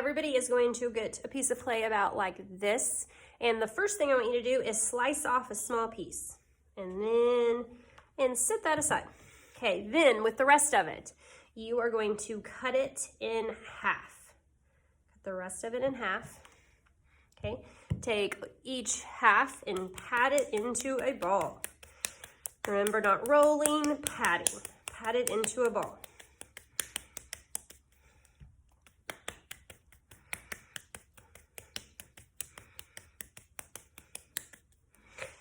everybody is going to get a piece of clay about like this. And the first thing I want you to do is slice off a small piece and set that aside. Okay, then with the rest of it, you are going to cut it in half. Cut the rest of it in half. Okay, take each half and pat it into a ball. Remember, not rolling, patting. Pat it into a ball.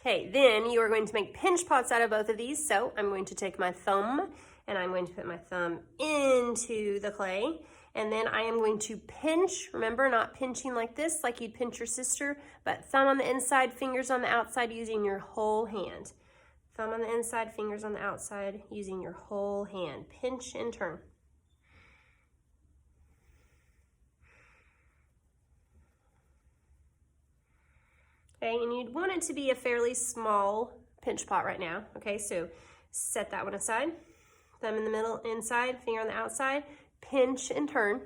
Okay, then you are going to make pinch pots out of both of these. So I'm going to take my thumb and I'm going to put my thumb into the clay. And then I am going to pinch, remember, not pinching like this, like you'd pinch your sister, but thumb on the inside, fingers on the outside using your whole hand. Thumb on the inside, fingers on the outside using your whole hand. Pinch and turn. Okay, and you'd want it to be a fairly small pinch pot right now. Okay, so set that one aside. Thumb in the middle, inside, finger on the outside, pinch and turn.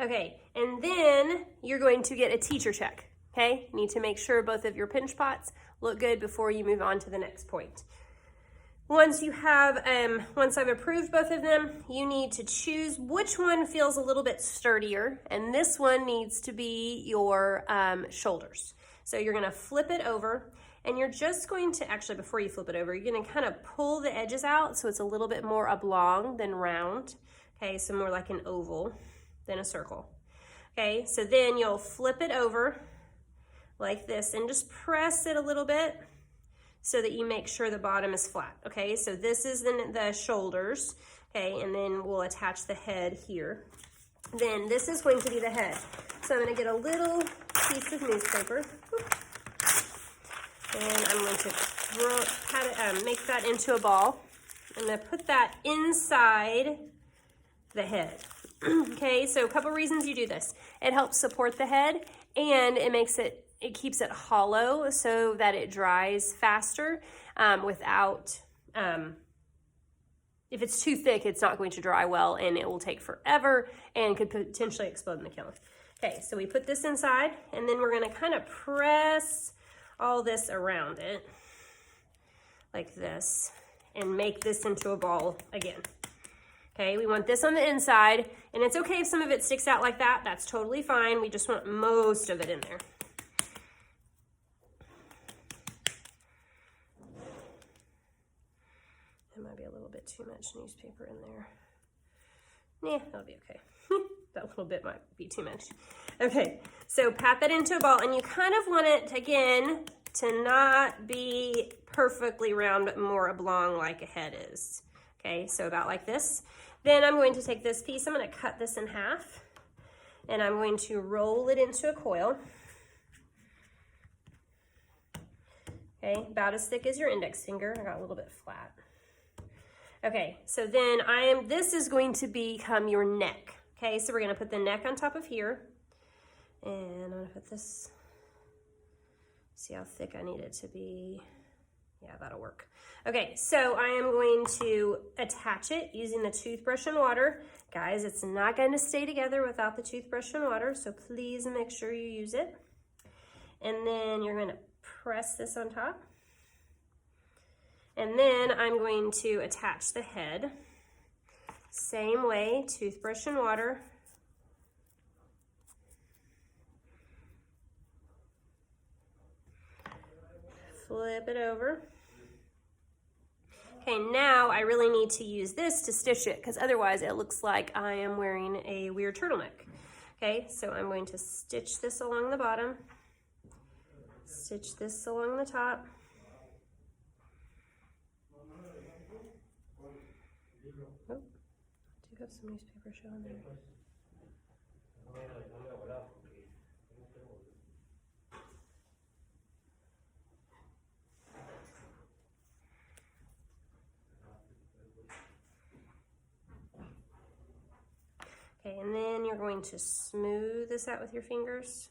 Okay, and then you're going to get a teacher check, okay? You need to make sure both of your pinch pots look good before you move on to the next point. Once you have, once I've approved both of them, you need to choose which one feels a little bit sturdier, and this one needs to be your shoulders. So you're gonna flip it over, and you're just going to, actually before you flip it over, you're gonna kind of pull the edges out so it's a little bit more oblong than round, okay? So more like an oval than a circle. Okay, so then you'll flip it over like this and just press it a little bit so that you make sure the bottom is flat. Okay, so this is the shoulders, okay, and then we'll attach the head here. Then this is going to be the head. So I'm gonna get a little piece of newspaper, and I'm going to make that into a ball. I'm gonna put that inside the head. Okay, so a couple reasons you do this. It helps support the head, and it keeps it hollow so that it dries faster without, if it's too thick, it's not going to dry well and it will take forever and could potentially explode in the kiln. Okay, so we put this inside, and then we're gonna kind of press all this around it like this and make this into a ball again. Okay, we want this on the inside, and it's okay if some of it sticks out like that. That's totally fine. We just want most of it in there. There might be a little bit too much newspaper in there. Yeah, that'll be okay. That little bit might be too much. Okay, so pat that into a ball, and you kind of want it, again, to not be perfectly round, but more oblong like a head is. Okay, so about like this. Then I'm going to take this piece, I'm going to cut this in half, and I'm going to roll it into a coil. Okay, about as thick as your index finger. I got a little bit flat. Okay, so then this is going to become your neck. Okay, so we're going to put the neck on top of here, and I'm going to put this, see how thick I need it to be. Yeah, that'll work. Okay, so I am going to attach it using the toothbrush and water. Guys, it's not going to stay together without the toothbrush and water, so please make sure you use it. And then you're going to press this on top. And then I'm going to attach the head. Same way, toothbrush and water. Flip it over. Okay, now I really need to use this to stitch it, because otherwise it looks like I am wearing a weird turtleneck. Okay, so I'm going to stitch this along the bottom, stitch this along the top. Oh, I do have some newspaper showing there. Okay, and then you're going to smooth this out with your fingers.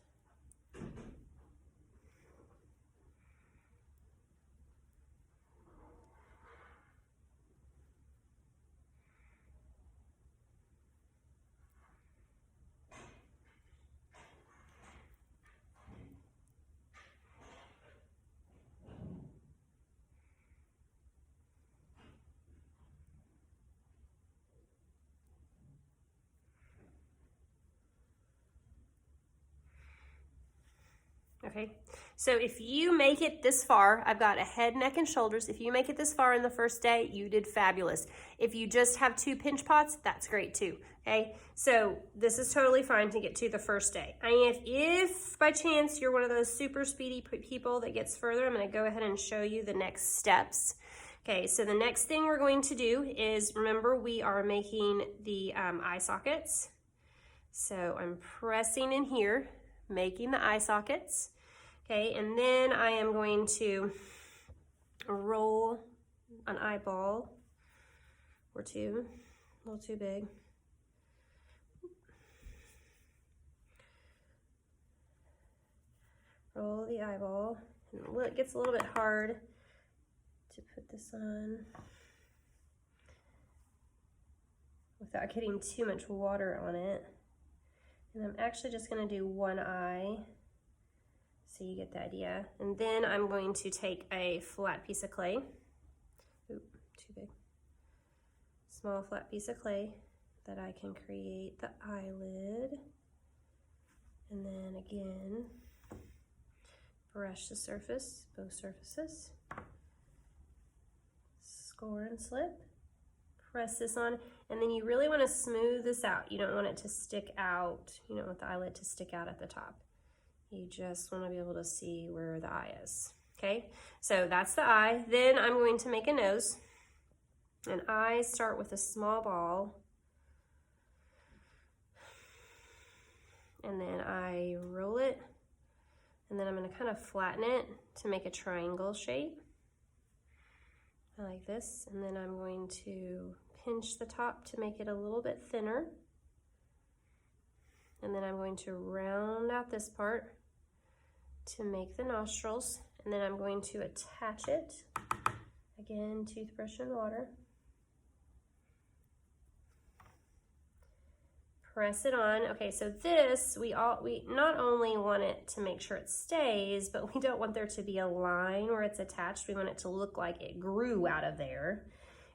Okay, so if you make it this far, I've got a head, neck, and shoulders. If you make it this far in the first day, you did fabulous. If you just have 2 pinch pots, that's great too, okay? So this is totally fine to get to the first day. If by chance you're one of those super speedy people that gets further, I'm gonna go ahead and show you the next steps. Okay, so the next thing we're going to do is, remember, we are making the eye sockets. So I'm pressing in here, making the eye sockets. Okay, and then I am going to roll an eyeball or 2, a little too big. Roll the eyeball. And it gets a little bit hard to put this on without getting too much water on it. And I'm actually just going to do one eye, so you get the idea. And then I'm going to take a flat piece of clay. Oop, too big. Small flat piece of clay that I can create the eyelid. And then again, brush the surface, both surfaces. Score and slip. Press this on, and then you really want to smooth this out. You don't want it to stick out. You don't want the eyelid to stick out at the top. You just want to be able to see where the eye is. Okay, so that's the eye. Then I'm going to make a nose, and I start with a small ball, and then I roll it, and then I'm going to kind of flatten it to make a triangle shape. Like this, and then I'm going to pinch the top to make it a little bit thinner, and then I'm going to round out this part to make the nostrils, and then I'm going to attach it, again, toothbrush and water, press it on. Okay, so this, we not only want it to make sure it stays, but we don't want there to be a line where it's attached. We want it to look like it grew out of there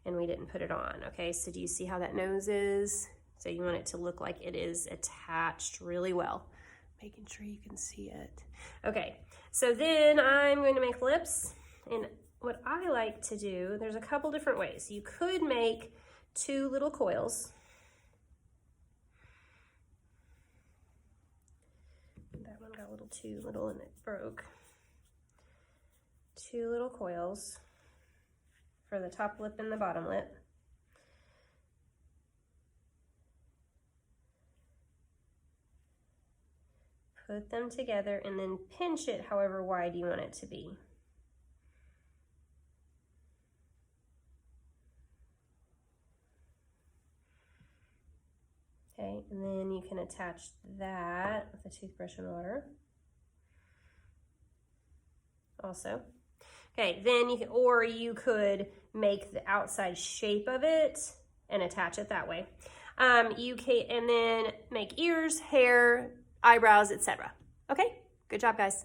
and we didn't put it on. Okay, so do you see how that nose is? So you want it to look like it is attached really well. Making sure you can see it. Okay, so then I'm going to make lips, and what I like to do, there's a couple different ways. You could make 2 little coils. Got a little too little and it broke. 2 little coils for the top lip and the bottom lip. Put them together and then pinch it however wide you want it to be. Okay, and then you can attach that with a toothbrush and water. Also. Okay, then you could make the outside shape of it and attach it that way. You can, and then make ears, hair, eyebrows, etc. Okay, good job, guys.